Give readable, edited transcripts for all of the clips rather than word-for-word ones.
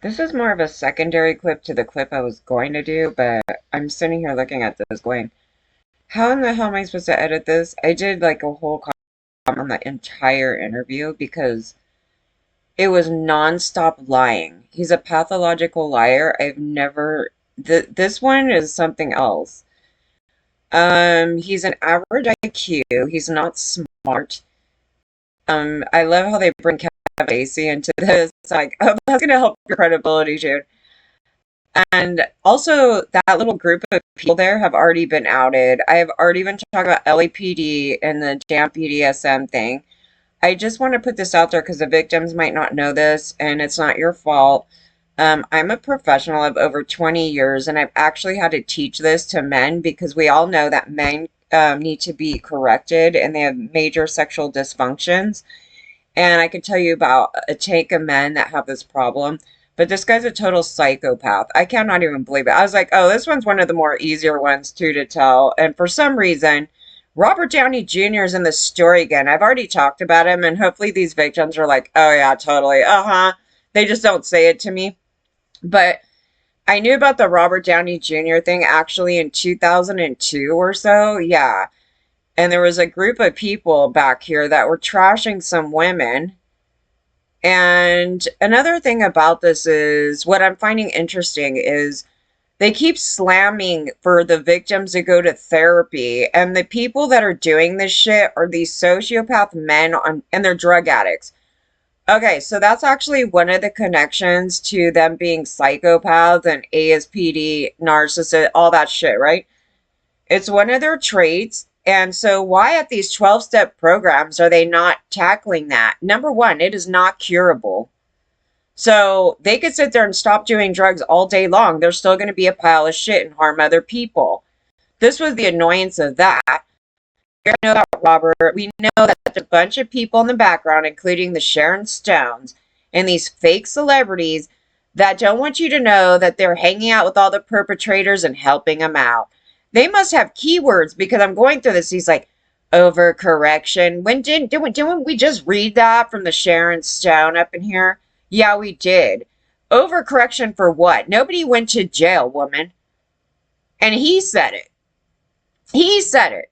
This is more of a secondary clip to the clip I was going to do, but I'm sitting here looking at this going, how in the hell am I supposed to edit this? I did like a whole comment on the entire interview because it was nonstop lying. He's a pathological liar. I've never. This one is something else. He's an average IQ. He's not smart. I love how they bring Kevin Spacey into this. It's like, oh, that's gonna help your credibility, dude. And also, that little group of people there have already been outed. I have already been talking about LAPD and the damn BDSM thing. I just want to put this out there because the victims might not know this, and it's not your fault. I'm a professional of over 20 years, and I've actually had to teach this to men because we all know that men need to be corrected and they have major sexual dysfunctions. And I can tell you about a tank of men that have this problem. But this guy's a total psychopath. I cannot even believe it. I was like, oh, this one's one of the more easier ones too to tell. And for some reason, Robert Downey Jr. is in the story again. I've already talked about him, and hopefully these victims are like, oh yeah, totally. Uh-huh. They just don't say it to me. But I knew about the Robert Downey Jr. thing actually in 2002 or so. Yeah. And there was a group of people back here that were trashing some women. And another thing about this is what I'm finding interesting is they keep slamming for the victims to go to therapy. And the people that are doing this shit are these sociopath men and they're drug addicts. Okay, so that's actually one of the connections to them being psychopaths and ASPD, narcissists, all that shit, right? It's one of their traits. And so, why at these 12-step programs are they not tackling that? Number one, it is not curable. So, they could sit there and stop doing drugs all day long. They're still going to be a pile of shit and harm other people. This was the annoyance of that. We know about Robert. We know that a bunch of people in the background, including the Sharon Stones and these fake celebrities that don't want you to know that they're hanging out with all the perpetrators and helping them out. They must have keywords because I'm going through this. He's like, overcorrection. Didn't we just read that from the Sharon Stone up in here? Yeah, we did. Overcorrection for what? Nobody went to jail, woman. And he said it. He said it.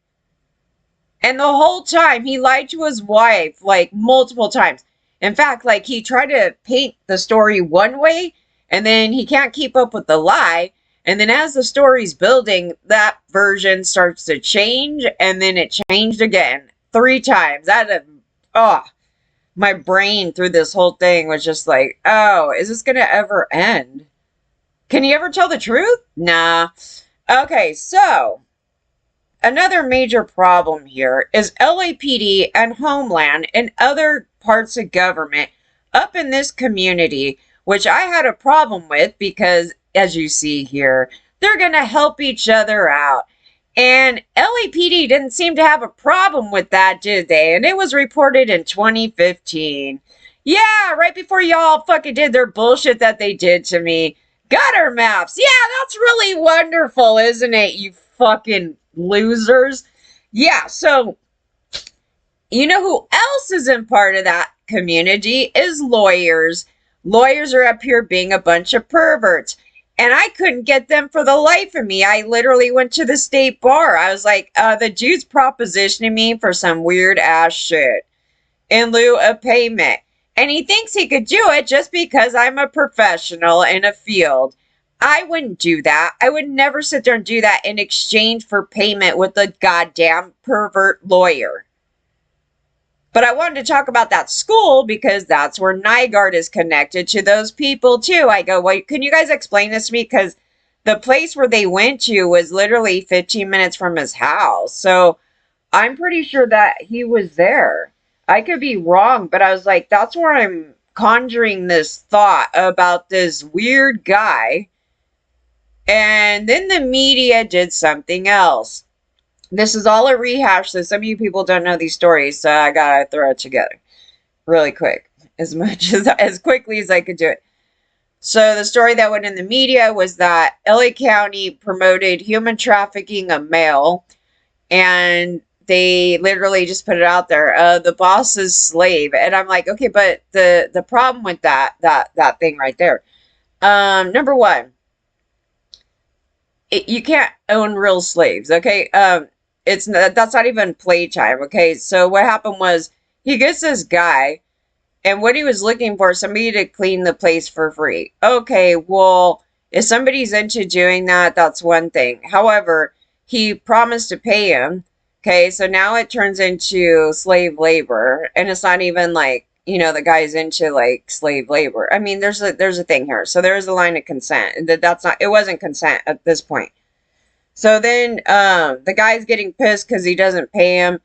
And the whole time he lied to his wife like multiple times. In fact, like he tried to paint the story one way and then he can't keep up with the lie. And then as the story's building, that version starts to change and then it changed again 3 times. My brain through this whole thing was just like, oh, is this going to ever end? Can you ever tell the truth? Nah. Okay, so another major problem here is LAPD and Homeland and other parts of government up in this community, which I had a problem with because, as you see here, they're going to help each other out. And LAPD didn't seem to have a problem with that, did they? And it was reported in 2015. Yeah, right before y'all fucking did their bullshit that they did to me. Gutter maps. Yeah, that's really wonderful, isn't it, you fucking losers? Yeah, so you know who else isn't part of that community is lawyers. Lawyers are up here being a bunch of perverts. And I couldn't get them for the life of me. I literally went to the state bar. I was like, the dude's propositioning me for some weird ass shit in lieu of payment. And he thinks he could do it just because I'm a professional in a field. I wouldn't do that. I would never sit there and do that in exchange for payment with a goddamn pervert lawyer. But I wanted to talk about that school because that's where Nygaard is connected to those people too. I go, well, can you guys explain this to me? Because the place where they went to was literally 15 minutes from his house. So I'm pretty sure that he was there. I could be wrong, but I was like, that's where I'm conjuring this thought about this weird guy. And then the media did something else. This is all a rehash, so some of you people don't know these stories, so I gotta throw it together really quick, as quickly as I could do it. So the story that went in the media was that LA County promoted human trafficking of male, and they literally just put it out there, the boss's slave. And I'm like, okay, but the problem with that thing right there, Number one, you can't own real slaves, okay? That's not even playtime, okay? So what happened was he gets this guy, and what he was looking for, somebody to clean the place for free. Okay, well, if somebody's into doing that, that's one thing. However, he promised to pay him. Okay, so now it turns into slave labor, and it's not even like, the guy's into like slave labor. I mean, there's a thing here. So there is a line of consent, and that's not, it wasn't consent at this point. So then the guy's getting pissed because he doesn't pay him.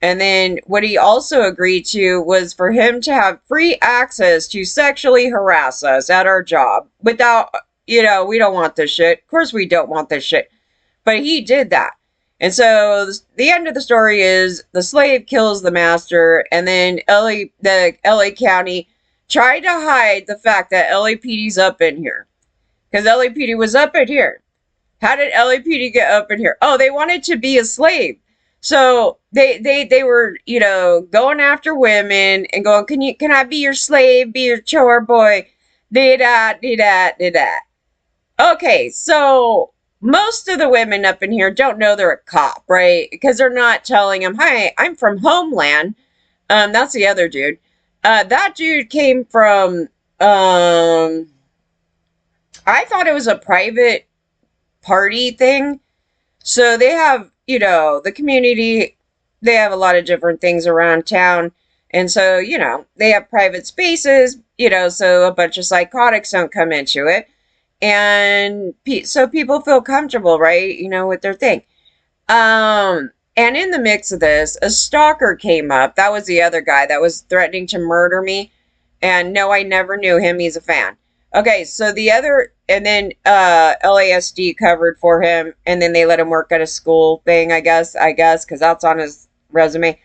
And then what he also agreed to was for him to have free access to sexually harass us at our job without, we don't want this shit. Of course, we don't want this shit. But he did that. And so the end of the story is the slave kills the master, and then the LA County tried to hide the fact that LAPD's up in here. Because LAPD was up in here. How did LAPD get up in here? Oh, they wanted to be a slave. So they were, going after women and going, can I be your slave, be your chore boy? Did that, did that, did that. Okay, so most of the women up in here don't know they're a cop, right? Because they're not telling them, hi, I'm from Homeland. That's the other dude. That dude came from, I thought it was a private party thing. So they have, the community, they have a lot of different things around town. And so, they have private spaces, so a bunch of psychotics don't come into it. And so people feel comfortable, right? With their thing. And in the mix of this, a stalker came up. That was the other guy that was threatening to murder me. And no, I never knew him. He's a fan. Okay, so and then LASD covered for him, and then they let him work at a school thing, I guess, because that's on his resume.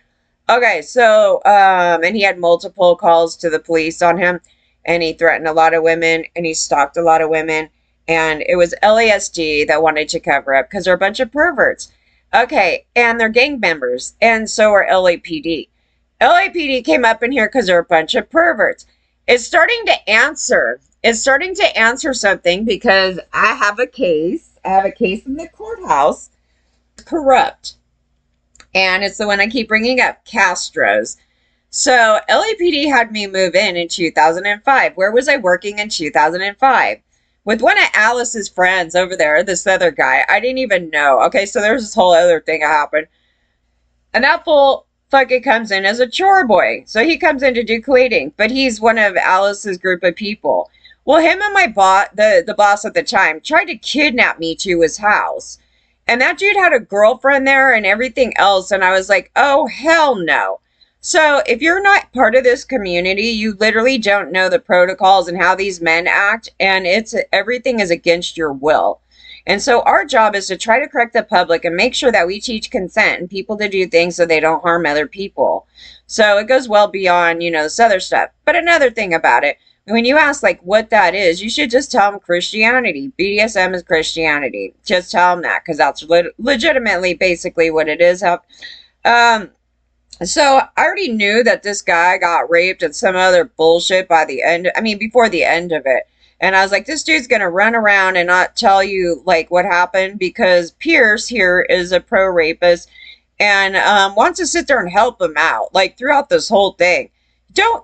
Okay, so, and he had multiple calls to the police on him, and he threatened a lot of women, and he stalked a lot of women, and it was LASD that wanted to cover up, because they're a bunch of perverts. Okay, and they're gang members, and so are LAPD. LAPD came up in here because they're a bunch of perverts. It's starting to answer something because I have a case. I have a case in the courthouse. Corrupt. And it's the one I keep bringing up, Castro's. So LAPD had me move in 2005. Where was I working in 2005? With one of Alice's friends over there, this other guy. I didn't even know. Okay, so there's this whole other thing that happened. And that fool fucking comes in as a chore boy. So he comes in to do cleaning, but he's one of Alice's group of people. Well, him and my boss, the boss at the time, tried to kidnap me to his house. And that dude had a girlfriend there and everything else. And I was like, oh, hell no. So if you're not part of this community, you literally don't know the protocols and how these men act. And everything is against your will. And so our job is to try to correct the public and make sure that we teach consent and people to do things so they don't harm other people. So it goes well beyond, this other stuff. But another thing about it, when you ask like what that is, you should just tell them Christianity. BDSM is Christianity. Just tell them that because that's legitimately basically what it is. So I already knew that this guy got raped and some other bullshit before the end of it. And I was like, this dude's going to run around and not tell you like what happened because Pierce here is a pro rapist and wants to sit there and help him out like throughout this whole thing.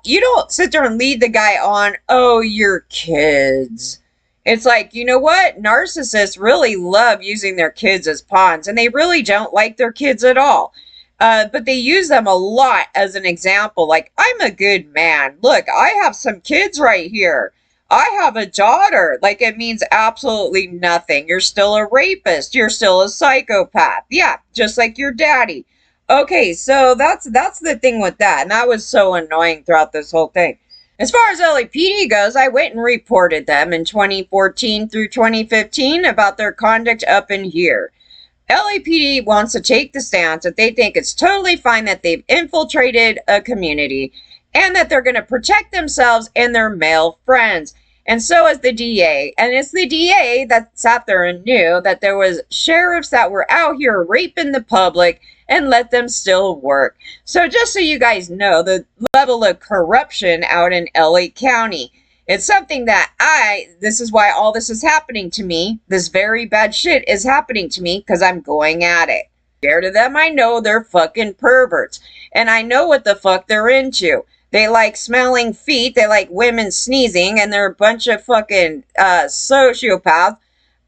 You don't sit there and lead the guy on, oh, your kids. It's like, you know what? Narcissists really love using their kids as pawns, and they really don't like their kids at all. But they use them a lot as an example. Like, I'm a good man. Look, I have some kids right here. I have a daughter. Like, it means absolutely nothing. You're still a rapist. You're still a psychopath. Yeah, just like your daddy. Okay, so that's the thing with that. And that was so annoying throughout this whole thing. As far as LAPD goes, I went and reported them in 2014 through 2015 about their conduct up in here. LAPD wants to take the stance that they think it's totally fine that they've infiltrated a community and that they're going to protect themselves and their male friends. And so is the DA. And it's the DA that sat there and knew that there was sheriffs that were out here raping the public and let them still work. So just so you guys know, the level of corruption out in LA County. It's something that this is why all this is happening to me. This very bad shit is happening to me because I'm going at it. Scared of them, I know they're fucking perverts. And I know what the fuck they're into. They like smelling feet, they like women sneezing, and they're a bunch of fucking sociopaths.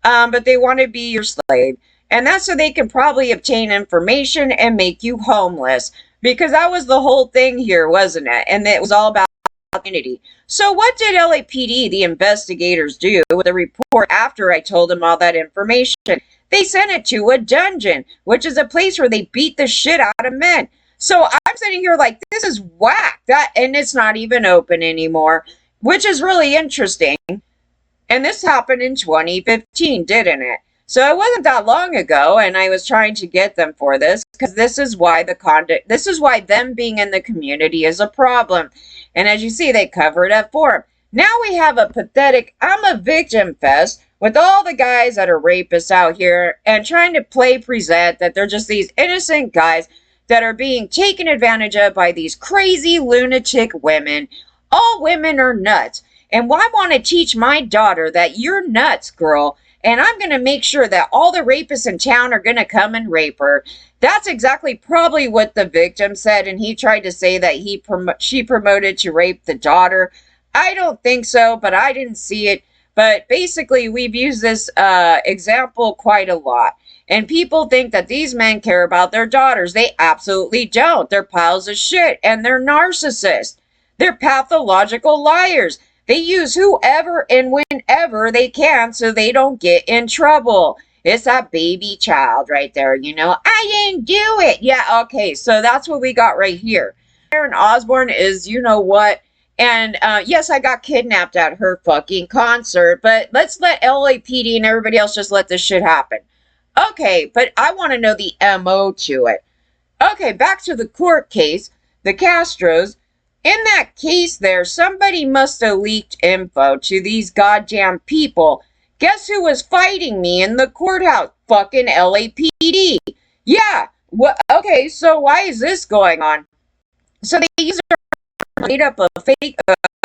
But they want to be your slave. And that's so they can probably obtain information and make you homeless. Because that was the whole thing here, wasn't it? And it was all about community. So what did LAPD, the investigators, do with the report after I told them all that information? They sent it to a dungeon, which is a place where they beat the shit out of men. So I'm sitting here like, this is whack. And it's not even open anymore, which is really interesting. And this happened in 2015, didn't it? So it wasn't that long ago, and I was trying to get them for this because this is why them being in the community is a problem. And as you see, they covered up for him. Now we have a pathetic, I'm a victim fest with all the guys that are rapists out here and trying to present that they're just these innocent guys that are being taken advantage of by these crazy lunatic women. All women are nuts. And I want to teach my daughter that you're nuts, girl. And I'm going to make sure that all the rapists in town are going to come and rape her. That's exactly probably what the victim said. And he tried to say that she promoted to rape the daughter. I don't think so, but I didn't see it. But basically, we've used this example quite a lot. And people think that these men care about their daughters. They absolutely don't. They're piles of shit. And they're narcissists. They're pathological liars. They use whoever and whenever they can so they don't get in trouble. It's that baby child right there, you know. I didn't do it. Yeah, okay, so that's what we got right here. Sharon Osbourne is, you know what, and yes, I got kidnapped at her fucking concert, but let's let LAPD and everybody else just let this shit happen. Okay, but I want to know the MO to it. Okay, back to the court case, the Castros. In that case there, somebody must have leaked info to these goddamn people. Guess who was fighting me in the courthouse? Fucking LAPD. Yeah. What? Okay, so why is this going on? So they used made up a fake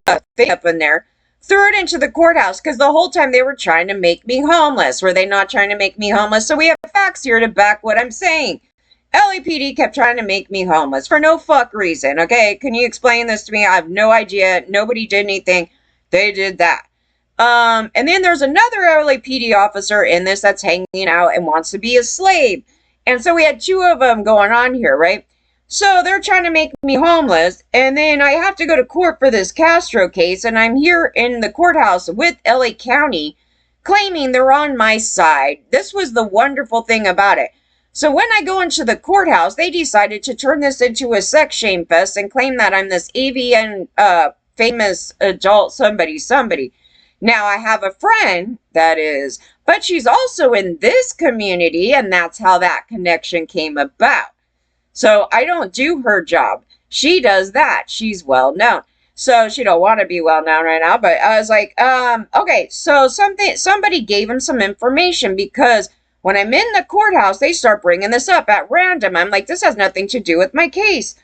up in there, threw it into the courthouse because the whole time they were trying to make me homeless. Were they not trying to make me homeless? So we have facts here to back what I'm saying. LAPD kept trying to make me homeless for no fuck reason, okay? Can you explain this to me? I have no idea. Nobody did anything. They did that. And then there's another LAPD officer in this that's hanging out and wants to be a slave. And so we had two of them going on here, right? So they're trying to make me homeless, and then I have to go to court for this Castro case, and I'm here in the courthouse with LA County claiming they're on my side. This was the wonderful thing about it. So when I go into the courthouse, they decided to turn this into a sex shame fest and claim that I'm this AVN famous adult somebody. Now I have a friend that is, but she's also in this community, and that's how that connection came about. So I don't do her job. She does that. She's well known. So she don't want to be well known right now, but I was like, okay, so somebody gave him some information because when I'm in the courthouse, they start bringing this up at random. I'm like, this has nothing to do with my case.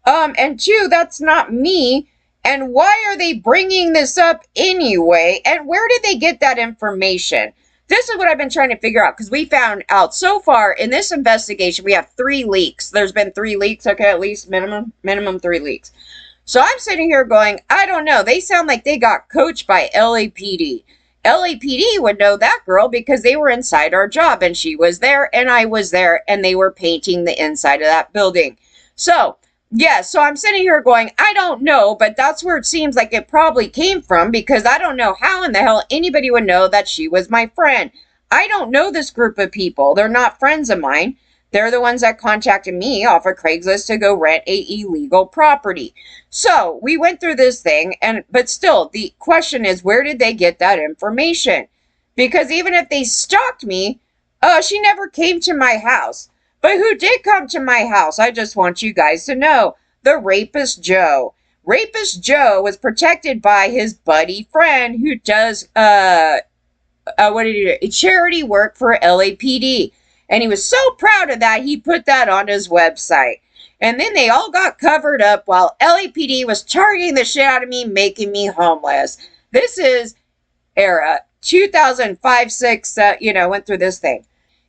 And two, that's not me. And why are they bringing this up anyway? And where did they get that information? This is what I've been trying to figure out because we found out so far in this investigation, we have 3 leaks. There's been 3 leaks, okay, at least minimum 3 leaks. So I'm sitting here going, I don't know. They sound like they got coached by LAPD. LAPD would know that girl because they were inside our job and she was there and I was there and they were painting the inside of that building. So, yeah, so I'm sitting here going, I don't know, but that's where it seems like it probably came from because I don't know how in the hell anybody would know that she was my friend. I don't know this group of people. They're not friends of mine. They're the ones that contacted me off of Craigslist to go rent a illegal property. So we went through this thing, but still, the question is, where did they get that information? Because even if they stalked me, she never came to my house. But who did come to my house? I just want you guys to know. The Rapist Joe. Rapist Joe was protected by his buddy friend who does, charity work for LAPD. And he was so proud of that, he put that on his website. And then they all got covered up while LAPD was targeting the shit out of me, making me homeless. This is era 2005, 6, went through this thing.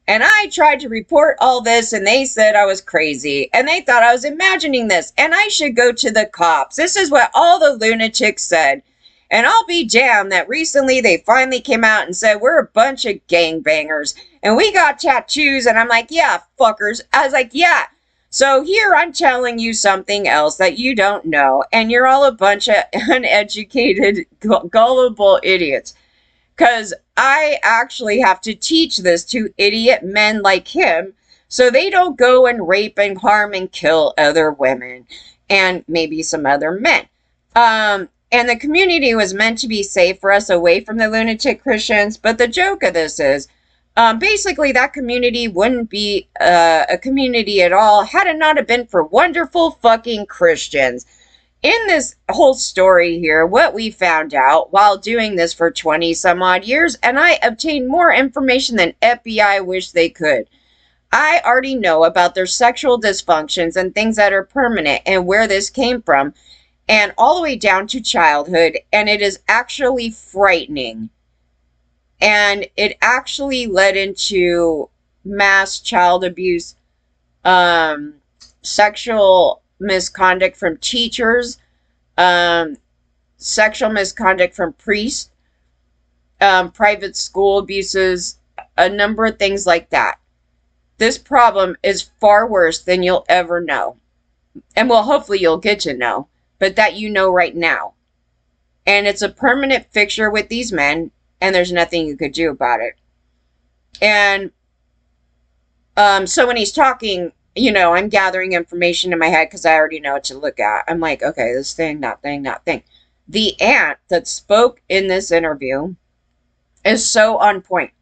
And I tried to report all this, and they said I was crazy, and they thought I was imagining this, and I should go to the cops. This is what all the lunatics said. And I'll be damned that recently they finally came out and said we're a bunch of gangbangers, and we got tattoos, and I'm like, yeah, fuckers. I was like, yeah. So here I'm telling you something else that you don't know, and you're all a bunch of uneducated, gullible idiots. Because I actually have to teach this to idiot men like him so they don't go and rape and harm and kill other women and maybe some other men. And the community was meant to be safe for us away from the lunatic Christians. But the joke of this is basically that community wouldn't be a community at all had it not have been for wonderful fucking Christians. In this whole story here, what we found out while doing this for 20 some odd years, and I obtained more information than FBI wish they could. I already know about their sexual dysfunctions and things that are permanent and where this came from, and all the way down to childhood, and it is actually frightening. And it actually led into mass child abuse, sexual misconduct from teachers, sexual misconduct from priests, private school abuses, a number of things like that. This problem is far worse than you'll ever know. And well, hopefully you'll get to know, but that you know right now. And it's a permanent fixture with these men, and there's nothing you could do about it. And so when he's talking, I'm gathering information in my head because I already know what to look at. I'm like, okay, this thing, that thing, that thing. The aunt that spoke in this interview is so on point.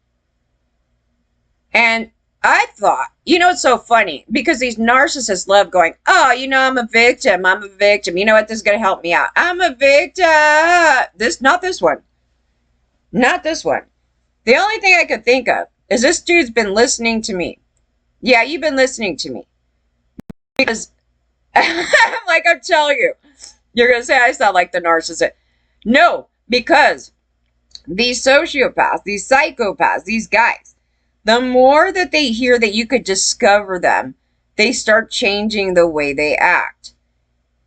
And I thought, it's so funny because these narcissists love going, oh, I'm a victim. I'm a victim. You know what? This is going to help me out. I'm a victim. Not this one. Not this one. The only thing I could think of is this dude's been listening to me. Yeah, you've been listening to me. Because, like I'm telling you, you're going to say I sound like the narcissist. No, because these sociopaths, these psychopaths, these guys, the more that they hear that you could discover them, they start changing the way they act.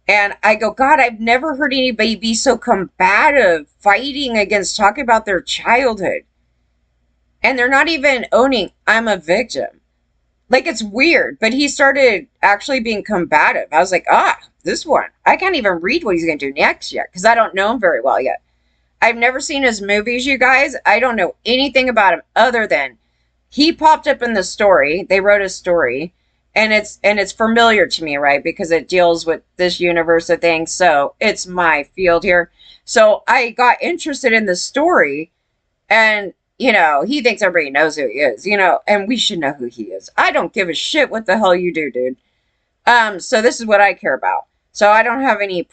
And I go, God, I've never heard anybody be so combative, fighting against talking about their childhood. And they're not even owning, I'm a victim. Like, it's weird, but he started actually being combative. I was like, this one. I can't even read what he's going to do next yet, because I don't know him very well yet. I've never seen his movies, you guys. I don't know anything about him other than he popped up in the story. They wrote a story, and it's familiar to me, right? Because it deals with this universe of things, so it's my field here. So I got interested in the story, and he thinks everybody knows who he is, and we should know who he is. I don't give a shit what the hell you do, dude. So this is what I care about. So I don't have any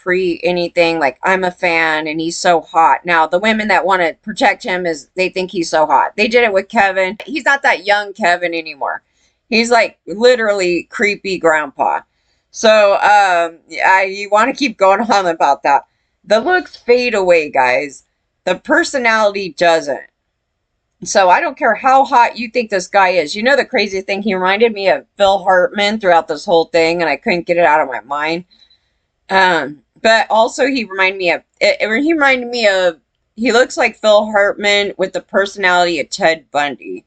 anything, like I'm a fan and he's so hot. Now, the women that want to protect him they think he's so hot. They did it with Kevin. He's not that young Kevin anymore. He's like literally creepy grandpa. So, you want to keep going on about that. The looks fade away, guys. The personality doesn't. So I don't care how hot you think this guy is. The crazy thing, he reminded me of Phil Hartman throughout this whole thing, and I couldn't get it out of my mind. But also he reminded me of, he looks like Phil Hartman with the personality of Ted Bundy,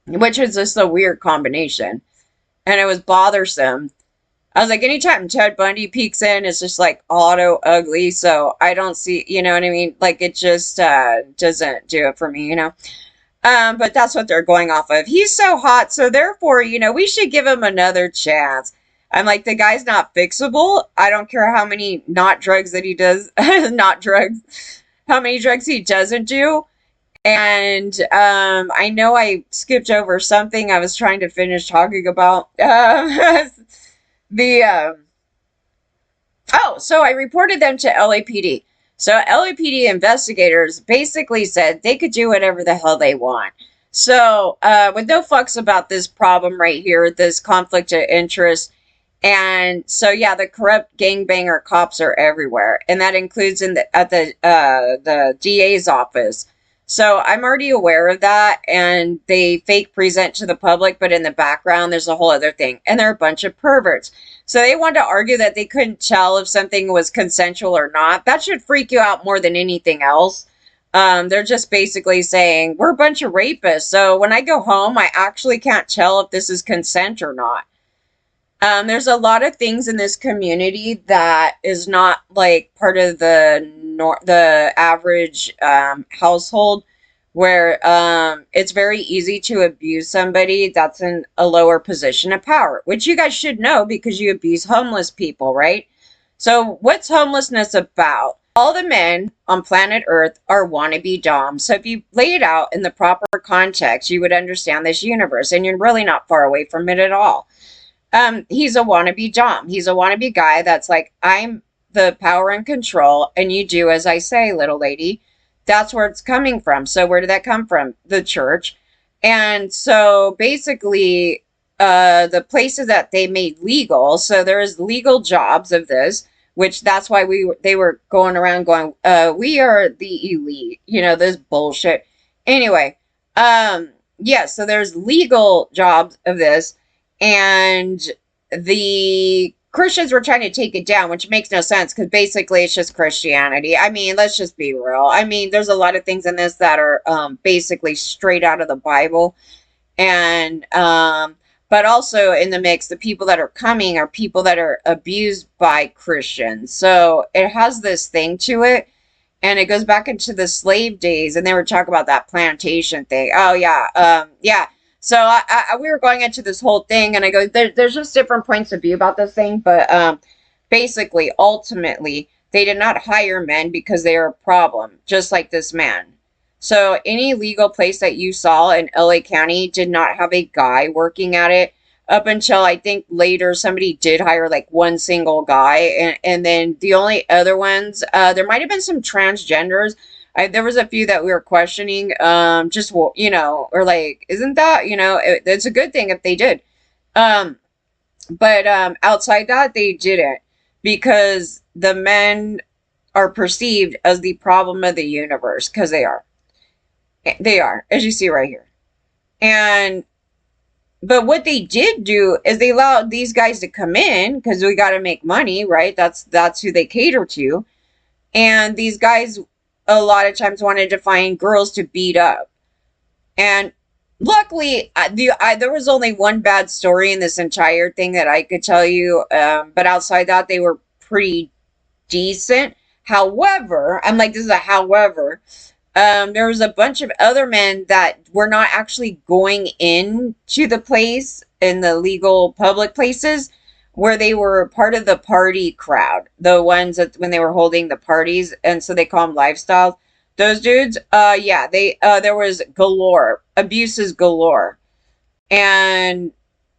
which is just a weird combination. And it was bothersome. I was like, anytime Ted Bundy peeks in, it's just like auto ugly. So I don't see, you know what I mean? Like, it just doesn't do it for me, But that's what they're going off of. He's so hot. So therefore, we should give him another chance. I'm like, the guy's not fixable. I don't care how many not drugs that he does, not drugs, how many drugs he doesn't do. And I know I skipped over something I was trying to finish talking about. So I reported them to LAPD. So LAPD investigators basically said they could do whatever the hell they want. So with no fucks about this problem right here, this conflict of interest, And so yeah, the corrupt gangbanger cops are everywhere, and that includes in the DA's office. So I'm already aware of that, and they fake present to the public, but in the background there's a whole other thing, and they're a bunch of perverts. So they want to argue that they couldn't tell if something was consensual or not. That should freak you out more than anything else. They're just basically saying we're a bunch of rapists, so when I go home, I actually can't tell if this is consent or not. There's a lot of things in this community that is not like part of the average household, where it's very easy to abuse somebody that's in a lower position of power, which you guys should know because you abuse homeless people, right? So what's homelessness about? All the men on planet Earth are wannabe doms. So if you lay it out in the proper context, you would understand this universe, and you're really not far away from it at all. He's a wannabe Dom. He's a wannabe guy that's like, I'm the power and control, and you do as I say, little lady. That's where it's coming from. So where did that come from? The church. And so basically, the places that they made legal, so there's legal jobs of this, which that's why they were going around going, we are the elite, this bullshit. Anyway, yeah, so there's legal jobs of this, and the Christians were trying to take it down, which makes no sense because basically it's just Christianity. I mean, let's just be real. I mean, there's a lot of things in this that are basically straight out of the Bible. And, but also in the mix, the people that are coming are people that are abused by Christians. So it has this thing to it. And it goes back into the slave days, and they were talking about that plantation thing. Oh yeah, yeah. So we were going into this whole thing, and I go, there's just different points of view about this thing, but basically, ultimately, they did not hire men because they are a problem, just like this man. So any legal place that you saw in LA County did not have a guy working at it up until I think later somebody did hire like one single guy, and then the only other ones, there might have been some transgenders. There was a few that we were questioning, just, or like, isn't that, it's a good thing if they did. Um, but outside that, they didn't, because the men are perceived as the problem of the universe, because they are. They are, as you see right here. And but what they did do is they allowed these guys to come in because we got to make money, right? That's who they cater to. And these guys a lot of times wanted to find girls to beat up. And luckily, there was only one bad story in this entire thing that I could tell you. But outside that, they were pretty decent. However, I'm like, this is a however. There was a bunch of other men that were not actually going in to the place in the legal public places, where they were part of the party crowd, the ones that when they were holding the parties, and so they call them lifestyles. Those dudes, yeah, there was galore, abuses galore. And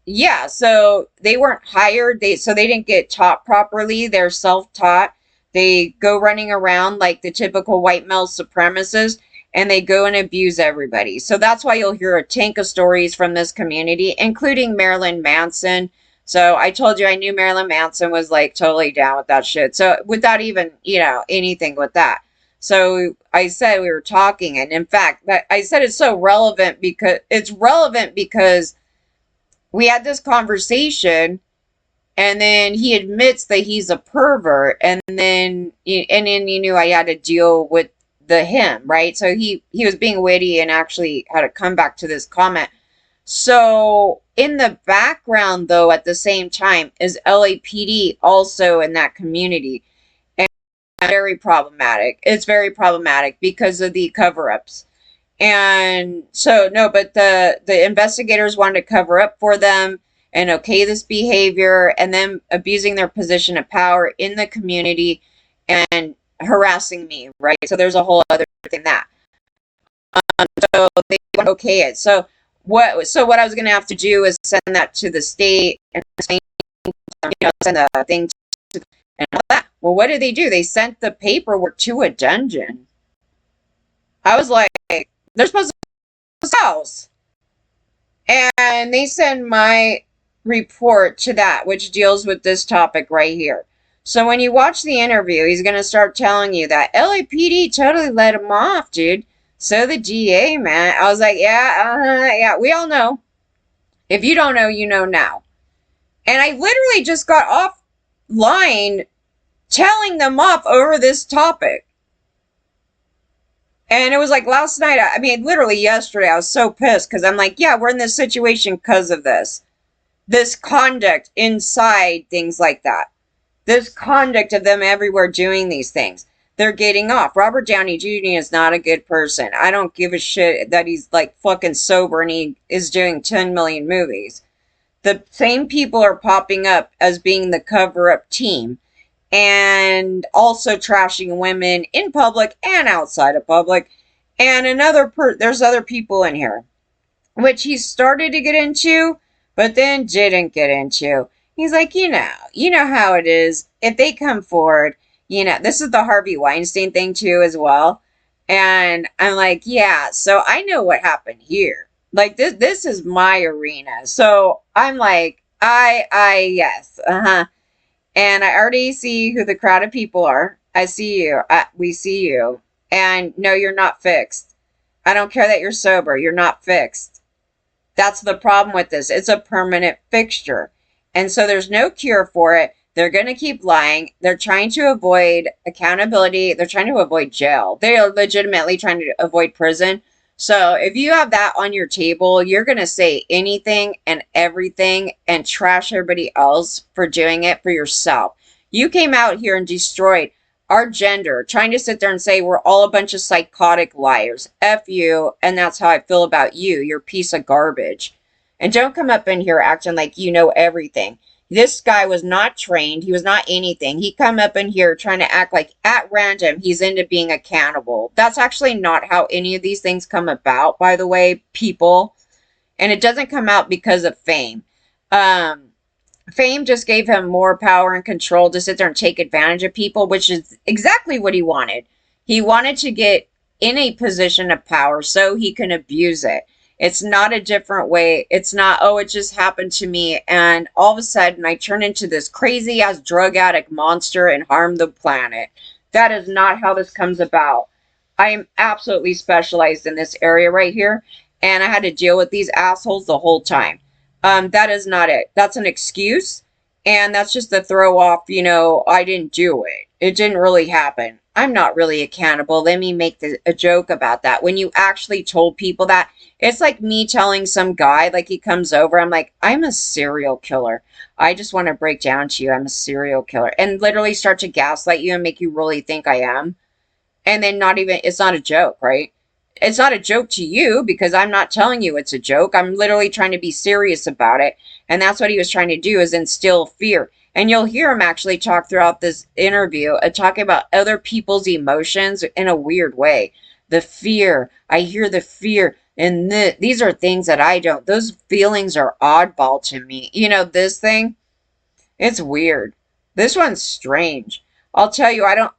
yeah, so they weren't hired. So they didn't get taught properly. They're self-taught. They go running around like the typical white male supremacist, and they go and abuse everybody. So that's why you'll hear a tank of stories from this community, including Marilyn Manson. So I told you I knew Marilyn Manson was like totally down with that shit. So without even, anything with that. So I said we were talking, and in fact, I said it's so relevant because we had this conversation, and then he admits that he's a pervert, and then you knew I had to deal with him, right? So he was being witty and actually had to come back to this comment. So in the background, though, at the same time, is LAPD also in that community, and very problematic. It's very problematic because of the cover-ups. And so no, but the investigators wanted to cover up for them and okay this behavior, and then abusing their position of power in the community and harassing me, right? So there's a whole other thing that. So they want to okay it. So what I was going to have to do is send that to the state and send the thing to and all that. Well, what did they do? They sent the paperwork to a dungeon. I was like, they're supposed to house. And they send my report to that, which deals with this topic right here. So when you watch the interview, he's going to start telling you that LAPD totally let him off, dude. So the DA, man. I was like, yeah, yeah, we all know. If you don't know, you know now. And I literally just got offline telling them off over this topic. And it was like last night, I mean, literally yesterday, I was so pissed because I'm like, yeah, we're in this situation because of this conduct inside things like that. This conduct of them everywhere doing these things. They're getting off. Robert Downey Jr. is not a good person. I don't give a shit that he's like fucking sober and he is doing 10 million movies. The same people are popping up as being the cover-up team and also trashing women in public and outside of public. And there's other people in here, which he started to get into, but then didn't get into. He's like, you know how it is. If they come forward, this is the Harvey Weinstein thing too as well. And I'm like, yeah, so I know what happened here. Like this is my arena. So I'm like, yes, and I already see who the crowd of people are. I see you. We see you. And no, you're not fixed. I don't care that you're sober. You're not fixed. That's the problem with this. It's a permanent fixture. And so there's no cure for it. They're going to keep lying. They're trying to avoid accountability. They're trying to avoid jail. They are legitimately trying to avoid prison. So if you have that on your table, you're going to say anything and everything and trash everybody else for doing it for yourself. You came out here and destroyed our gender, trying to sit there and say we're all a bunch of psychotic liars. F you, and that's how I feel about you. You're a piece of garbage. And don't come up in here acting like you know everything. This guy was not trained. He was not anything. He come up in here trying to act like at random he's into being a cannibal. That's actually not how any of these things come about, by the way, people. And it doesn't come out because of fame. Fame just gave him more power and control to sit there and take advantage of people, which is exactly what he wanted. He wanted to get in a position of power so he can abuse it. It's not a different way. It's not, oh, it just happened to me. And all of a sudden I turn into this crazy ass drug addict monster and harm the planet. That is not how this comes about. I am absolutely specialized in this area right here. And I had to deal with these assholes the whole time. That is not it. That's an excuse. And that's just the throw off, I didn't do it. It didn't really happen. I'm not really a cannibal. Let me make a joke about that. When you actually told people that, it's like me telling some guy, like he comes over, I'm like, I'm a serial killer. I just want to break down to you. I'm a serial killer. And literally start to gaslight you and make you really think I am. And then it's not a joke, right? It's not a joke to you because I'm not telling you it's a joke. I'm literally trying to be serious about it. And that's what he was trying to do, is instill fear. And you'll hear him actually talk throughout this interview, talking about other people's emotions in a weird way. The fear. I hear the fear. And these are things that I don't. Those feelings are oddball to me. This thing, it's weird. This one's strange. I'll tell you, I don't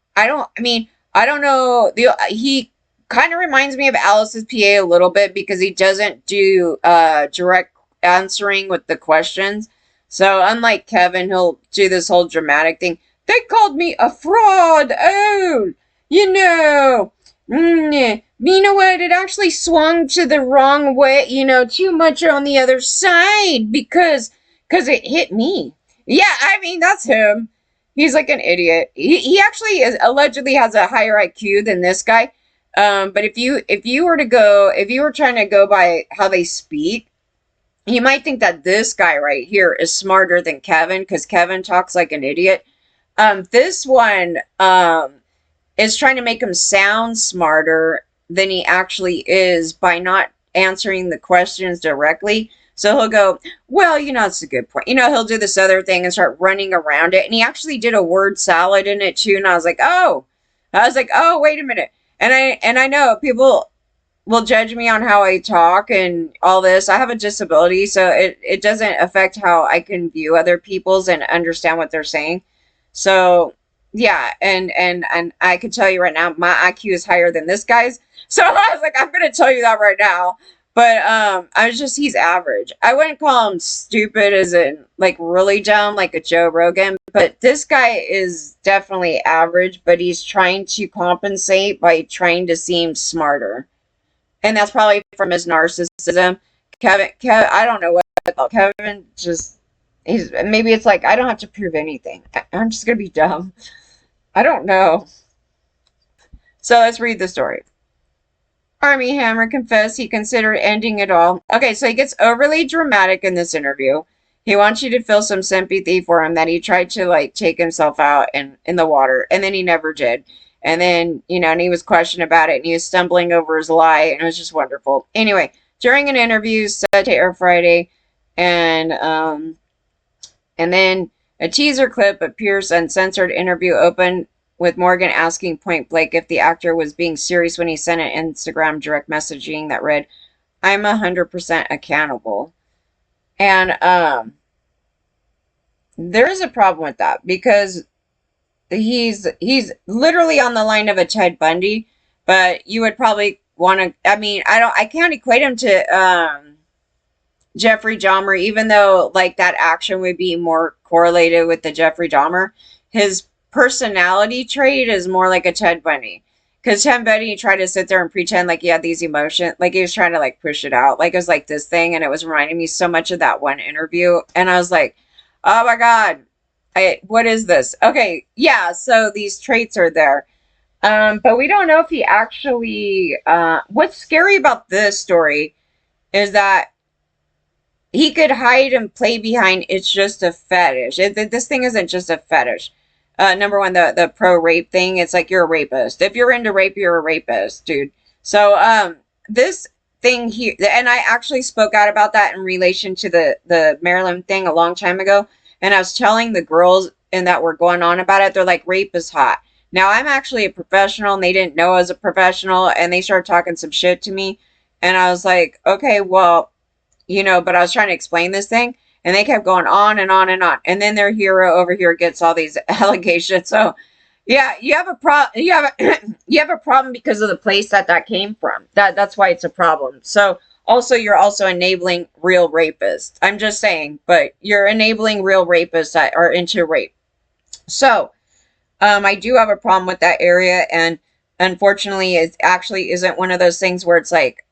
know. He kind of reminds me of Alice's PA a little bit because he doesn't do direct answering with the questions. So unlike Kevin, he'll do this whole dramatic thing. They called me a fraud. Oh, you know what? It actually swung to the wrong way, too much on the other side because it hit me. Yeah, that's him. He's like an idiot. He actually allegedly has a higher IQ than this guy. But if you were trying to go by how they speak, you might think that this guy right here is smarter than Kevin because Kevin talks like an idiot. This one is trying to make him sound smarter than he actually is by not answering the questions directly. So he'll go, well, it's a good point. He'll do this other thing and start running around it. And he actually did a word salad in it too. And I was like, oh, wait a minute. And I know people will judge me on how I talk and all this. I have a disability, so it doesn't affect how I can view other people's and understand what they're saying. So yeah, and I can tell you right now, my IQ is higher than this guy's. So I was like, I'm gonna tell you that right now. But I was just he's average. I wouldn't call him stupid as in like really dumb like a Joe Rogan, but this guy is definitely average, but he's trying to compensate by trying to seem smarter. And that's probably from his narcissism. Kevin, I don't know what Kevin just he's maybe it's like I don't have to prove anything. I'm just gonna be dumb. I don't know. So let's read the story. Armie Hammer confessed he considered ending it all. Okay, so he gets overly dramatic in this interview. He wants you to feel some sympathy for him that he tried to like take himself out in the water, and then he never did. And then, and he was questioned about it, and he was stumbling over his lie, and it was just wonderful. Anyway, during an interview set to air Friday, and then a teaser clip appears uncensored interview open with Morgan asking point blank if the actor was being serious when he sent an Instagram direct messaging that read, "I'm 100% a cannibal." And there is a problem with that because he's literally on the line of a Ted Bundy, but you would probably want to. I mean, I can't equate him to Jeffrey Dahmer, even though like that action would be more correlated with the Jeffrey Dahmer, his personality trait is more like a Ted Bundy. Because Ted Bundy tried to sit there and pretend like he had these emotions, like he was trying to like push it out, like it was like this thing, and it was reminding me so much of that one interview, and I was like, oh my god, what is this? Okay, yeah, so these traits are there, but we don't know if he actually. What's scary about this story is that he could hide and play behind it's just a fetish. This thing isn't just a fetish. Number one, the pro rape thing, it's like you're a rapist. If you're into rape, you're a rapist, dude. So this thing here, and I actually spoke out about that in relation to the Maryland thing a long time ago, and I was telling the girls and that were going on about it, they're like, rape is hot. Now I'm actually a professional and they didn't know I was a professional, and they started talking some shit to me, and I was like, okay, well, but I was trying to explain this thing, and they kept going on and on and on. And then their hero over here gets all these allegations. So, yeah, you have a problem. You have you have a problem because of the place that came from. That's why it's a problem. So, also, you're also enabling real rapists. I'm just saying, but you're enabling real rapists that are into rape. So, I do have a problem with that area, and unfortunately, it actually isn't one of those things where it's like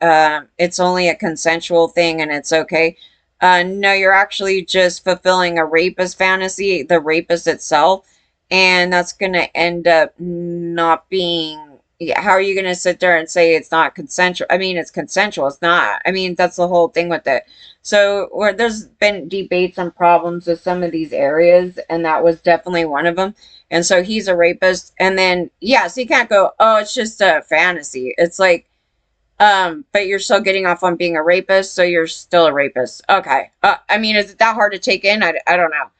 it's only a consensual thing and it's okay. No, you're actually just fulfilling a rapist fantasy, the rapist itself, and that's going to end up not being. Yeah, how are you going to sit there and say it's not consensual? I mean, it's consensual. It's not. I mean, that's the whole thing with it. So, there's been debates and problems with some of these areas, and that was definitely one of them. And so he's a rapist. And then, yeah, so you can't go, oh, it's just a fantasy. It's like, but you're still getting off on being a rapist, so you're still a rapist. Okay. I mean, is it that hard to take in? I don't know.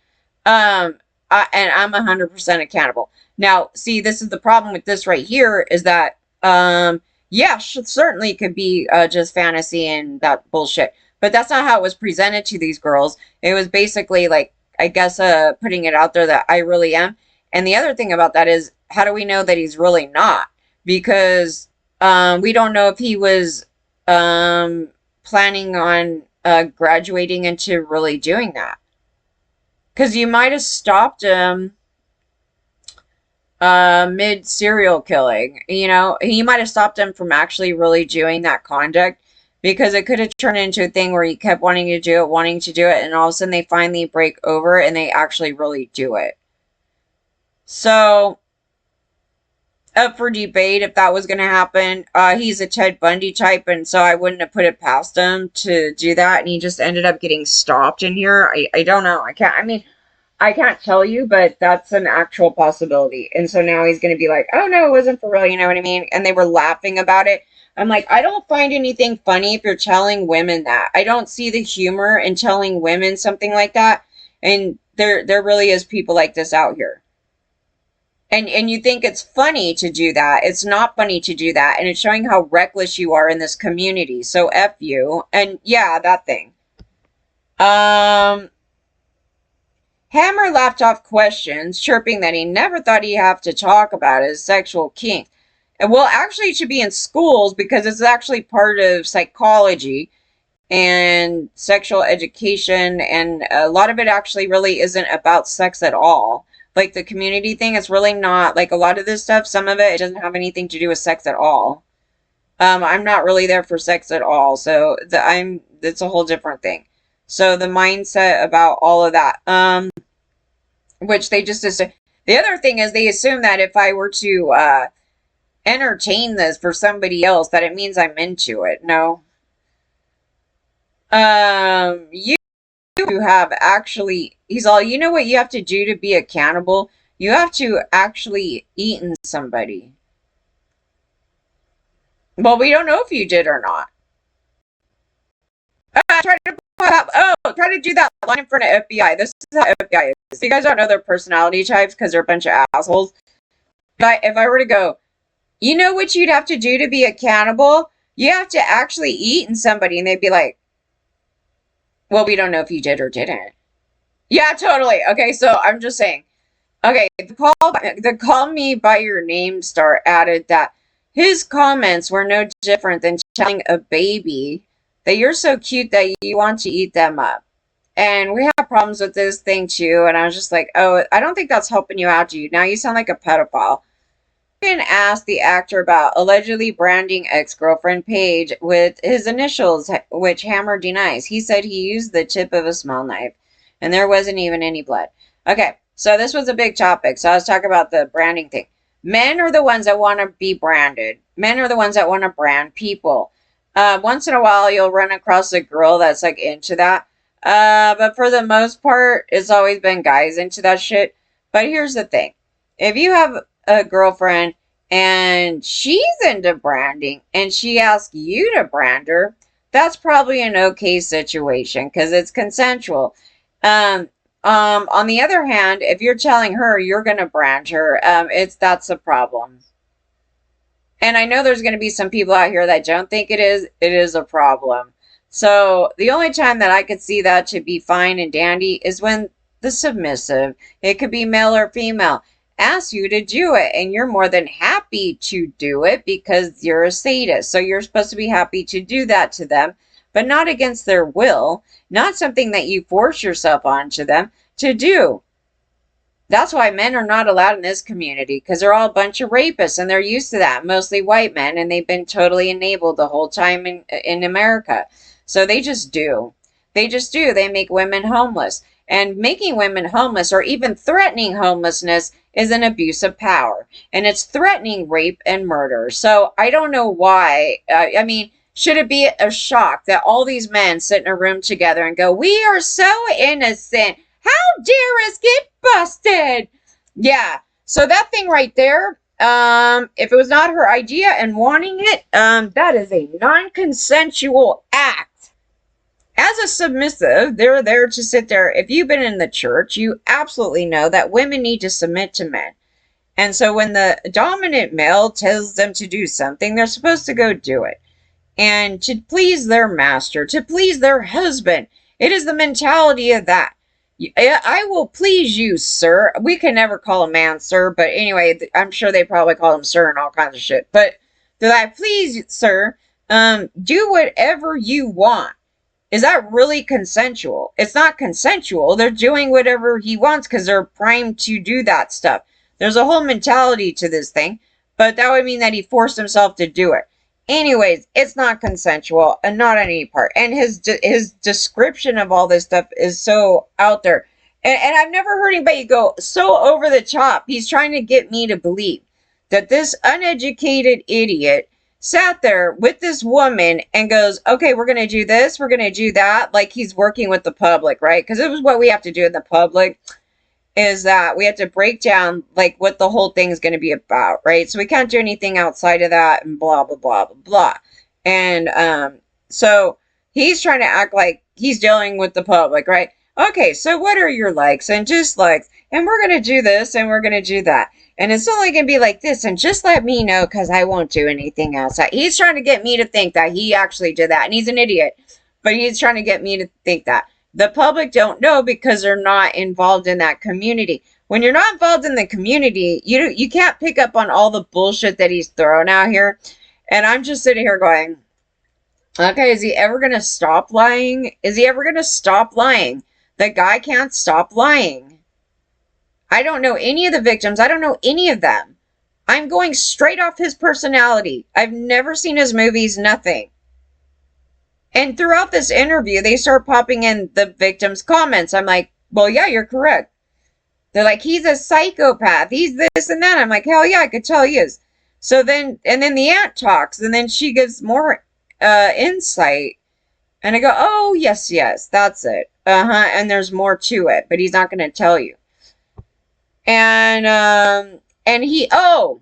And I'm 100% accountable. Now, see, this is the problem with this right here is that, yeah, certainly could be just fantasy and that bullshit. But that's not how it was presented to these girls. It was basically like, I guess, putting it out there that I really am. And the other thing about that is, how do we know that he's really not? Because we don't know if he was planning on graduating into really doing that. Because you might have stopped him mid serial killing. He might have stopped him from actually really doing that conduct, because it could have turned into a thing where he kept wanting to do it, and all of a sudden they finally break over and they actually really do it. So, up for debate if that was going to happen. He's a Ted Bundy type, and so I wouldn't have put it past him to do that, and he just ended up getting stopped in here. I don't know. I can't tell you, but that's an actual possibility. And so now he's going to be like, oh no, it wasn't for real, you know what I mean? And they were laughing about it. I'm like, I don't find anything funny if you're telling women that. I don't see the humor in telling women something like that. And there really is people like this out here. And you think it's funny to do that. It's not funny to do that. And it's showing how reckless you are in this community. So F you. And yeah, that thing. Hammer laughed off questions, chirping that he never thought he'd have to talk about his sexual kink. And well, actually, it should be in schools because it's actually part of psychology. and sexual education, and a lot of it actually really isn't about sex at all. Like the community thing is really not, like a lot of this stuff, some of it doesn't have anything to do with sex at all. I'm not really there for sex at all, so it's a whole different thing. So the mindset about all of that, which they just assume. The other thing is they assume that if I were to entertain this for somebody else, that it means I'm into it. No. You have actually, he's all, you know what you have to do to be a cannibal? You have to actually eaten somebody. Well, we don't know if you did or not. Try to try to do that line in front of FBI. This is how FBI is. You guys don't know their personality types because they're a bunch of assholes. But if I were to go, you know what you'd have to do to be a cannibal? You have to actually eat somebody, and they'd be like, well, we don't know if you did or didn't. Yeah, totally. Okay, so I'm just saying. Okay, the call me by your name star added that his comments were no different than telling a baby that you're so cute that you want to eat them up. And we have problems with this thing too. And I was just like, oh, I don't think that's helping you out, dude. Now you sound like a pedophile. Asked the actor about allegedly branding ex-girlfriend Paige with his initials, which Hammer denies. He said he used the tip of a small knife, and there wasn't even any blood. Okay, so this was a big topic. So I was talking about the branding thing. Men are the ones that want to be branded. Men are the ones that want to brand people. Once in a while, you'll run across a girl that's like into that. But for the most part, it's always been guys into that shit. But here's the thing. If you have a girlfriend and she's into branding and she asks you to brand her, that's probably an okay situation because it's consensual. On the other hand, if you're telling her you're gonna brand her, that's a problem. And I know there's going to be some people out here that don't think it is a problem. So the only time that I could see that to be fine and dandy is when the submissive, it could be male or female, asks you to do it. And you're more than happy to do it because you're a sadist. So you're supposed to be happy to do that to them, but not against their will, not something that you force yourself onto them to do. That's why men are not allowed in this community because they're all a bunch of rapists and they're used to that, mostly white men, and they've been totally enabled the whole time in America. So they just do. They just do. They make women homeless. And making women homeless or even threatening homelessness is an abuse of power. And it's threatening rape and murder. So I don't know why. I mean, should it be a shock that all these men sit in a room together and go, we are so innocent. How dare us get busted? Yeah. So that thing right there, if it was not her idea and wanting it, that is a non-consensual act. As a submissive, they're there to sit there. If you've been in the church, you absolutely know that women need to submit to men. And so when the dominant male tells them to do something, they're supposed to go do it. And to please their master, to please their husband. It is the mentality of that. I will please you, sir. We can never call a man sir, but anyway, I'm sure they probably call him sir and all kinds of shit. But did I please, sir? Do whatever you want. Is that really consensual? It's not consensual. They're doing whatever he wants because they're primed to do that stuff. There's a whole mentality to this thing, but that would mean that he forced himself to do it. Anyways, it's not consensual and not on any part. And his description of all this stuff is so out there. And I've never heard anybody go so over the top. He's trying to get me to believe that this uneducated idiot sat there with this woman and goes, okay, we're going to do this, we're going to do that. Like he's working with the public, right? Because it was what we have to do in the public. Is that we have to break down like what the whole thing is going to be about, right? So we can't do anything outside of that and blah, blah, blah, blah, blah. And so he's trying to act like he's dealing with the public, right? Okay, so what are your likes and dislikes? And we're going to do this and we're going to do that. And it's only going to be like this. And just let me know because I won't do anything else. He's trying to get me to think that he actually did that. And he's an idiot. But he's trying to get me to think that. The public don't know because they're not involved in that community. When you're not involved in the community, you can't pick up on all the bullshit that he's throwing out here. And I'm just sitting here going, Okay, is he ever going to stop lying? Is he ever going to stop lying? The guy can't stop lying. I don't know any of the victims. I don't know any of them. I'm going straight off his personality. I've never seen his movies, nothing. And throughout this interview, they start popping in the victims' comments. I'm like, well, yeah, you're correct. They're like, he's a psychopath. He's this and that. I'm like, hell yeah, I could tell he is. So then, and then the aunt talks, and then she gives more insight. And I go, oh, yes, yes, that's it. And there's more to it, but he's not going to tell you. And he, oh,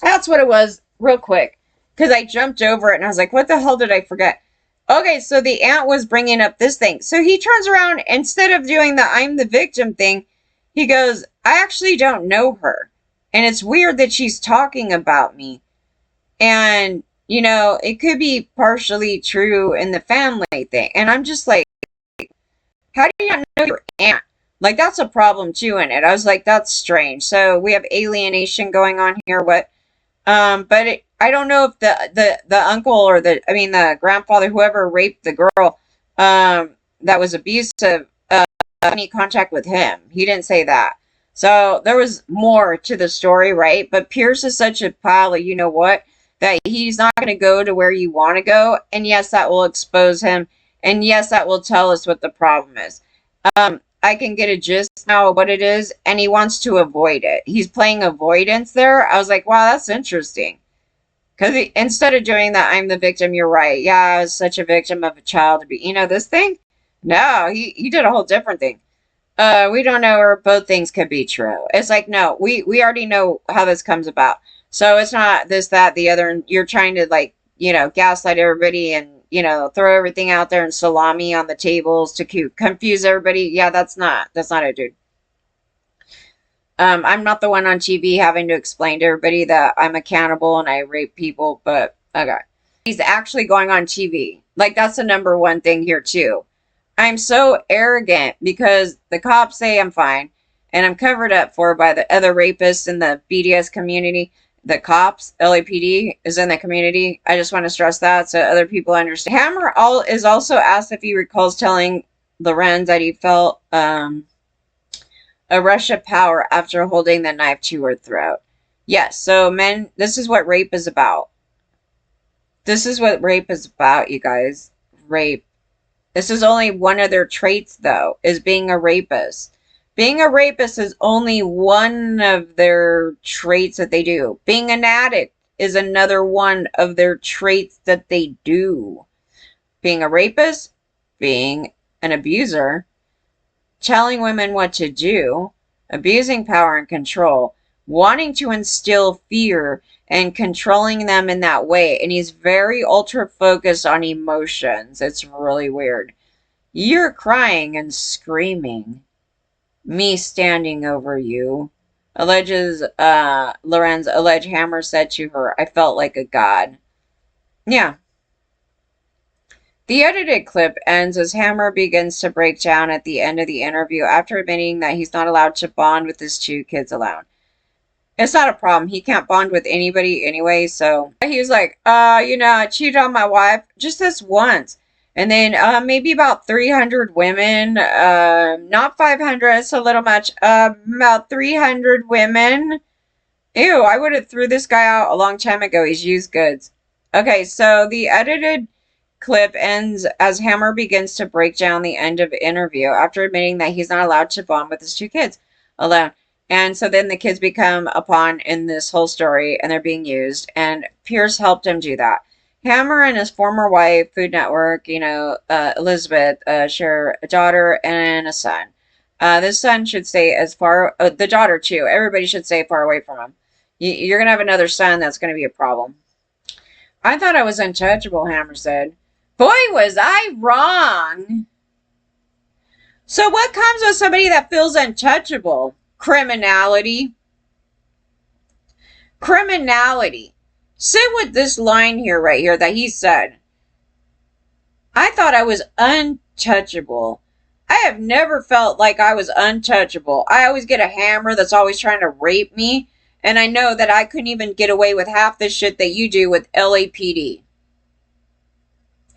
that's what it was, real quick. Because I jumped over it, and I was like, what the hell did I forget? Okay, so the aunt was bringing up this thing. So he turns around, instead of doing the I'm the victim thing, he goes, I actually don't know her. And it's weird that she's talking about me. And, you know, it could be partially true in the family thing. And I'm just like, how do you not know your aunt? Like, that's a problem too in it. I was like, that's strange. So we have alienation going on here. What? But I don't know if the uncle or the grandfather, whoever raped the girl, that was abusive, any contact with him. He didn't say that. So there was more to the story, right? But Pierce is such a pile of, you know what, that he's not going to go to where you want to go. And yes, that will expose him. And yes, that will tell us what the problem is. I can get a gist now of what it is, and he wants to avoid it. He's playing avoidance there. I was like, wow, that's interesting. Because instead of doing that, I'm the victim, you're right. Yeah, I was such a victim of a child to be, you know, this thing? No, he did a whole different thing. We don't know, or both things could be true. It's like, no, we already know how this comes about. So it's not this, that, the other, and you're trying to, like, you know, gaslight everybody and, you know, throw everything out there and salami on the tables to confuse everybody. Yeah, that's not it, dude. I'm not the one on TV having to explain to everybody that I'm a cannibal and I rape people, but okay. He's actually going on TV. Like, that's the number one thing here, too. I'm so arrogant because the cops say I'm fine and I'm covered up for by the other rapists in the BDS community. The cops, LAPD, is in the community. I just want to stress that so other people understand. Hammer is also asked if he recalls telling Lorenz that he felt a rush of power after holding the knife to her throat. Yes, so men, this is what rape is about. This is what rape is about, you guys. Rape. This is only one of their traits, though, is being a rapist. Being a rapist is only one of their traits that they do. Being an addict is another one of their traits that they do. Being a rapist, being an abuser, telling women what to do, abusing power and control, wanting to instill fear and controlling them in that way. And he's very ultra focused on emotions. It's really weird. You're crying and screaming. Me standing over you. Lorenz alleged Hammer said to her, I felt like a god. Yeah. The edited clip ends as Hammer begins to break down at the end of the interview after admitting that he's not allowed to bond with his two kids alone. It's not a problem. He can't bond with anybody anyway, so he was like, you know, I cheated on my wife just this once. And then maybe about 300 women, not 500, it's a little much, about 300 women. Ew, I would have threw this guy out a long time ago. He's used goods. Okay, so the edited clip ends as Hammer begins to break down the end of the interview after admitting that he's not allowed to bond with his two kids alone. And so then the kids become a pawn in this whole story and they're being used. And Pierce helped him do that. Hammer and his former wife, Food Network, you know, Elizabeth, share a daughter and a son. This son should stay as far, the daughter too, everybody should stay far away from him. You're going to have another son that's going to be a problem. I thought I was untouchable, Hammer said. Boy, was I wrong. So what comes with somebody that feels untouchable? Criminality. Criminality. Sit with this line here, right here, that he said. I thought I was untouchable. I have never felt like I was untouchable. I always get a hammer that's always trying to rape me. And I know that I couldn't even get away with half the shit that you do with LAPD.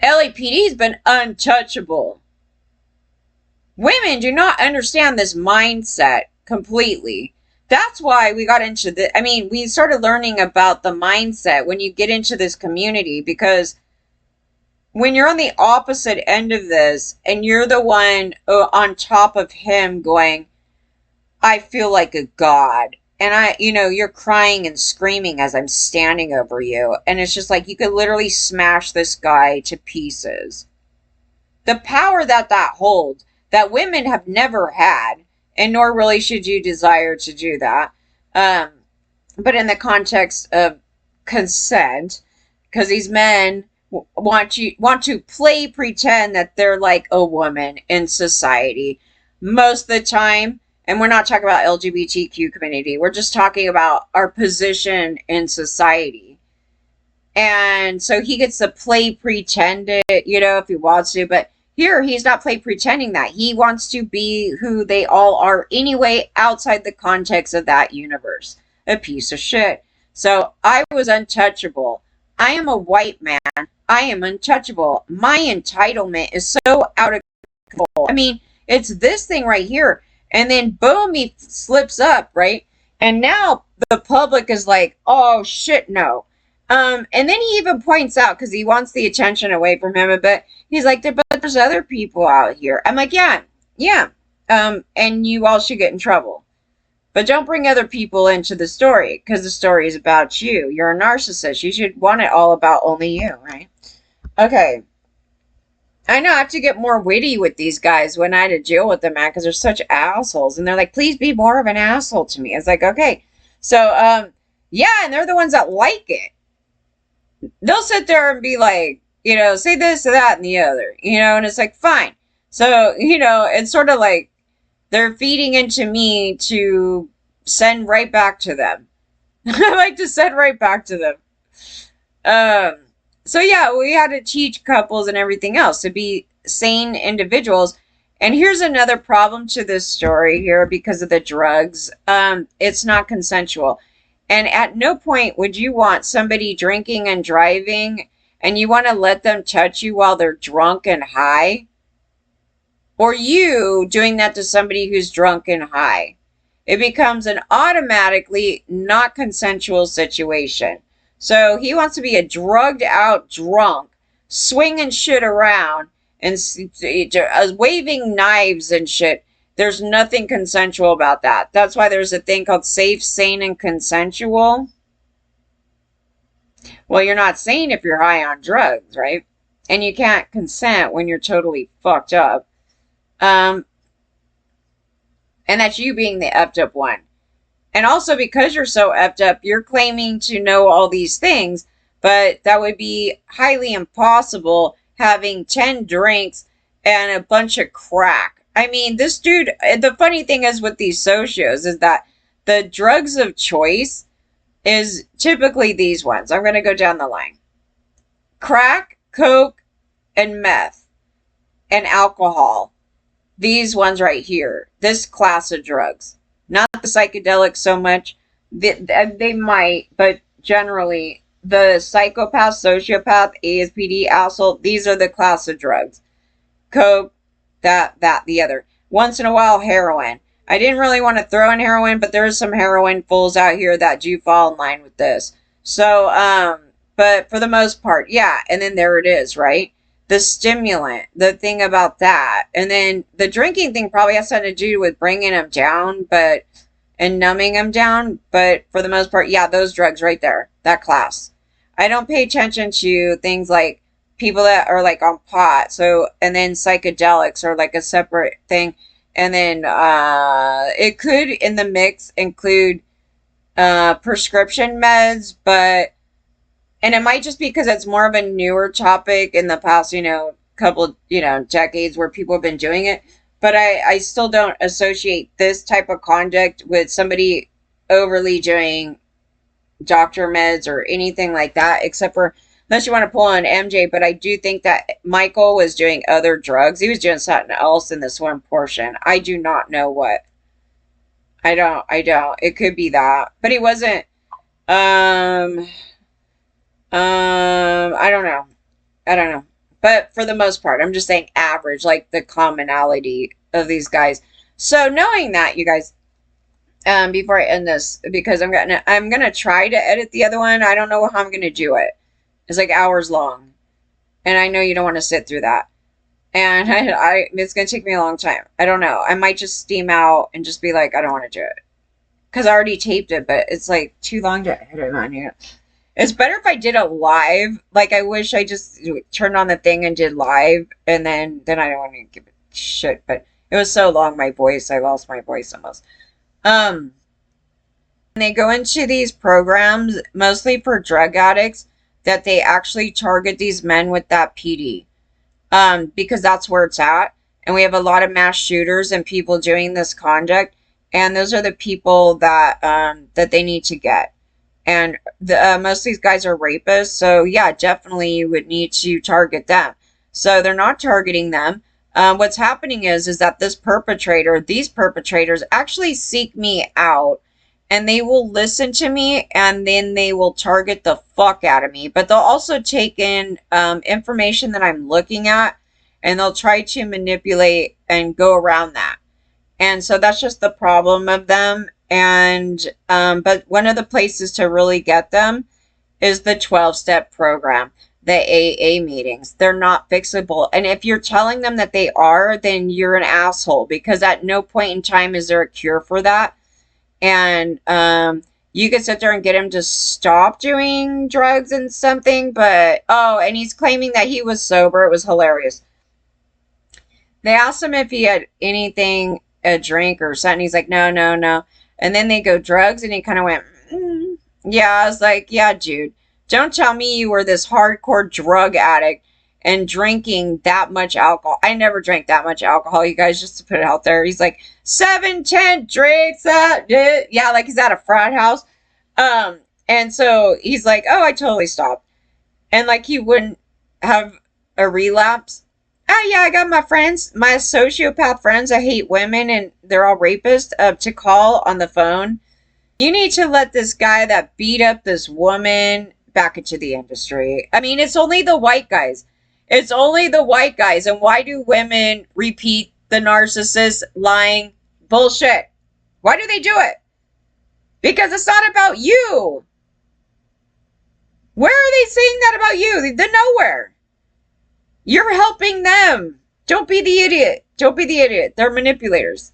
LAPD's been untouchable. Women do not understand this mindset completely. That's why we got into the, I mean, we started learning about the mindset when you get into this community, because when you're on the opposite end of this and you're the one on top of him going, I feel like a god. And you're crying and screaming as I'm standing over you. And it's just like you could literally smash this guy to pieces. The power that holds, that women have never had, and nor really should you desire to do that. But in the context of consent, because these men want to play pretend that they're like a woman in society most of the time. And we're not talking about LGBTQ community. We're just talking about our position in society. And so he gets to play pretend it, if he wants to. But here, he's not play pretending that. He wants to be who they all are anyway, outside the context of that universe. A piece of shit. So I was untouchable. I am a white man. I am untouchable. My entitlement is so out of control. I mean, it's this thing right here. And then boom, he slips up, right? And now the public is like, oh shit, no. And then he even points out, because he wants the attention away from him a bit, he's like, but there's other people out here. I'm like, yeah. And you all should get in trouble. But don't bring other people into the story, because the story is about you. You're a narcissist. You should want it all about only you, right? Okay. I know I have to get more witty with these guys when I had to deal with them, man, because they're such assholes. And they're like, please be more of an asshole to me. It's like, okay. So, yeah, and they're the ones that like it. They'll sit there and be like, say this, that, and the other, and it's like, fine. So, it's sort of like they're feeding into me to send right back to them. I like to send right back to them. So yeah, we had to teach couples and everything else to be sane individuals. And here's another problem to this story here because of the drugs. It's not consensual. And at no point would you want somebody drinking and driving and you want to let them touch you while they're drunk and high. Or you doing that to somebody who's drunk and high. It becomes an automatically not consensual situation. So he wants to be a drugged out drunk, swinging shit around and waving knives and shit. There's nothing consensual about that. That's why there's a thing called safe, sane, and consensual. Well, you're not sane if you're high on drugs, right? And you can't consent when you're totally fucked up. And that's you being the effed up one. And also because you're so effed up, you're claiming to know all these things, but that would be highly impossible having 10 drinks and a bunch of crack. I mean, this dude, the funny thing is with these socios is that the drugs of choice is typically these ones. I'm going to go down the line. Crack, coke, and meth, and alcohol. These ones right here. This class of drugs. Not the psychedelics so much. They might, but generally, the psychopath, sociopath, ASPD, asshole, these are the class of drugs. Coke, that, the other. Once in a while, heroin. I didn't really want to throw in heroin, but there's some heroin fools out here that do fall in line with this. So, but for the most part, yeah. And then there it is, right? The stimulant, the thing about that. And then the drinking thing probably has something to do with bringing them down, and numbing them down. But for the most part, yeah, those drugs right there, that class. I don't pay attention to things like people that are like on pot. So, and then psychedelics are like a separate thing. And then, it could in the mix include, prescription meds, and it might just be because it's more of a newer topic in the past, couple, decades where people have been doing it. But I still don't associate this type of conduct with somebody overly doing doctor meds or anything like that, except for, unless you want to pull on MJ, but I do think that Michael was doing other drugs. He was doing something else in this one portion. I do not know what. I don't. It could be that. But he wasn't, I don't know. But for the most part, I'm just saying average, like the commonality of these guys. So knowing that, you guys, before I end this, because I'm gonna try to edit the other one. I don't know how I'm gonna do it. It's like hours long, and I know you don't want to sit through that. And it's gonna take me a long time. I don't know. I might just steam out and just be like, I don't want to do it because I already taped it, but it's like too long to edit on here. It's better if I did it live. Like I wish I just turned on the thing and did live, and then I don't want to give it shit. But it was so long, I lost my voice almost. Um, they go into these programs mostly for drug addicts that they actually target these men with that PD, because that's where it's at. And we have a lot of mass shooters and people doing this conduct, and those are the people that they need to get. And most of these guys are rapists, so yeah, definitely you would need to target them. So they're not targeting them. What's happening is that these perpetrators actually seek me out, and they will listen to me, and then they will target the fuck out of me. But they'll also take in information that I'm looking at, and they'll try to manipulate and go around that. And so that's just the problem of them. And but one of the places to really get them is the 12-step program, the AA meetings. They're not fixable. And if you're telling them that they are, then you're an asshole, because at no point in time is there a cure for that. And you could sit there and get him to stop doing drugs and something, but oh, and he's claiming that he was sober. It was hilarious. They asked him if he had anything, a drink or something. He's like, no, no, no. And then they go drugs, and he kind of went, yeah. I was like, yeah, dude, don't tell me you were this hardcore drug addict and drinking that much alcohol. I never drank that much alcohol, you guys, just to put it out there. He's like, 7, 10 drinks. Yeah, like he's at a frat house. And so he's like, oh, I totally stopped. And like he wouldn't have a relapse. Oh yeah, I got my friends, my sociopath friends that hate women and they're all rapists, to call on the phone. You need to let this guy that beat up this woman back into the industry. I mean, it's only the white guys. It's only the white guys. And why do women repeat the narcissist lying bullshit? Why do they do it? Because it's not about you. Where are they saying that about you? They're nowhere. You're helping them. Don't be the idiot. Don't be the idiot. They're manipulators.